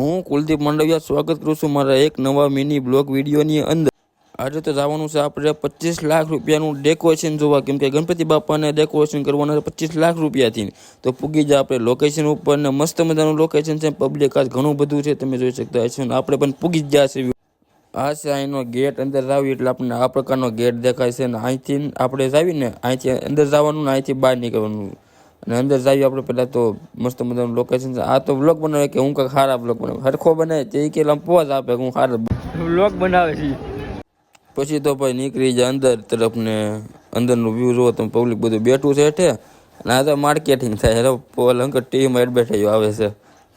હું કુલદીપ માંડવિયા સ્વાગત કરું છું મારા એક નવા મિની બ્લોગ વિડીયોની અંદર। આજે તો જવાનું છે આપણે 25 લાખ રૂપિયાનું ડેકોરેશન જોવા, કેમ કે ગણપતિ બાપાને ડેકોરેશન કરવાના 25 લાખ રૂપિયાથી। તો પૂગી જાય આપણે લોકેશન ઉપર ને મસ્ત મજાનું લોકેશન છે, પબ્લિક આજ ઘણું બધું છે, તમે જોઈ શકતા હશો। આપણે પણ પૂગી જ ગયા છે। આ છે અહીંનો ગેટ, અંદર જાવી એટલે આપણને આ પ્રકારનો ગેટ દેખાય છે, ને અહીંથી આપણે જાવીને અહીંથી અંદર જવાનું ને અહીંથી બહાર નીકળવાનું, અને અંદર જાવી આપણે પહેલાં તો મસ્ત મજાનું લોકેશન છે। આ તો વ્લોગ બનાવે કે હું કાંઈક સારા વ્લોગ બનાવે, હરખો બનાવે તે કે પોઝ આપે હું સારા વ્લોગ બનાવે છે। પછી તો ભાઈ નીકળી જાય અંદર તરફ ને અંદરનું વ્યૂ જોવો તમે, પબ્લિક બધું બેઠું છે હેઠે, અને આ તો માર્કેટિંગ થાય। પોલ અંકલ ટીવીમાં એડવર્ટાઈઝ આવે છે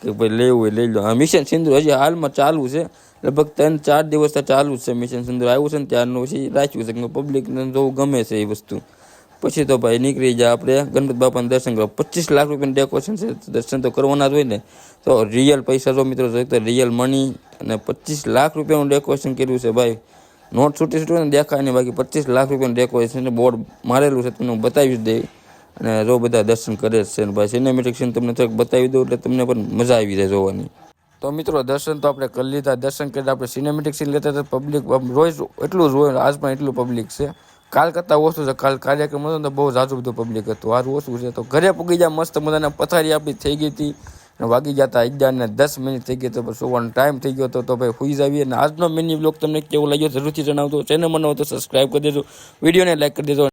કે ભાઈ લેવું હોય લઈ લો। આ મિશન સિંદૂર હજી હાલમાં ચાલુ છે, લગભગ 3-4 દિવસ ચાલુ જ છે। મિશન સિંદૂર આવ્યું છે ને ત્યારનું પછી રાખ્યું છે કે પબ્લિકને જોવું ગમે છે એ વસ્તુ। પછી તો ભાઈ નીકળી જાય આપણે ગણપતિ બાપાના દર્શન કરવા। 25 લાખ રૂપિયાનું ડેકોરેશન છે, દર્શન તો કરવાના જ હોય ને। તો રિયલ પૈસા જો મિત્રો જોઈએ તો રિયલ મની, અને 25 લાખ રૂપિયાનું ડેકોરેશન કર્યું છે ભાઈ। નોટ છૂટી ને દેખાય નહીં, બાકી 25 લાખ રૂપિયાનું ડેકોરેશન બોર્ડ મારેલું છે, તમને હું બતાવી જ દઈ। અને જો બધા દર્શન કરે છે ને ભાઈ, સિનેમેટિક સીન તમને થોડુંક બતાવી દઉં એટલે તમને પણ મજા આવી જાય જોવાની। તો મિત્રો દર્શન તો આપણે કરી લીધા, દર્શન કરીને આપણે સિનેમેટિક સીન લેતા હતા। પબ્લિક રોજ એટલું જ હોય, આજ પણ એટલું પબ્લિક છે, કાલ કરતાં ઓછું છે। કાલ કાર્યક્રમ હતો ને તો બહુ ઝાઝું બધું પબ્લિક હતું, સારું ઓછું છે। તો ઘરે પૂગી જાય મસ્ત મજાના, પથારી આપણી થઈ ગઈ હતી, અને વાગી ગયા હતા 11:10 થઈ ગઈ, તો સુવાનો ટાઈમ થઈ ગયો હતો। તો ભાઈ સુઈ જાવીએ। અને આજનો મિની બ્લોગ તમને કેવો લાગ્યો જરૂરથી જણાવજો। ચેનલ મને તો સબસ્ક્રાઈબ કરી દેજો, વિડીયોને લાઈક કરી દેજો।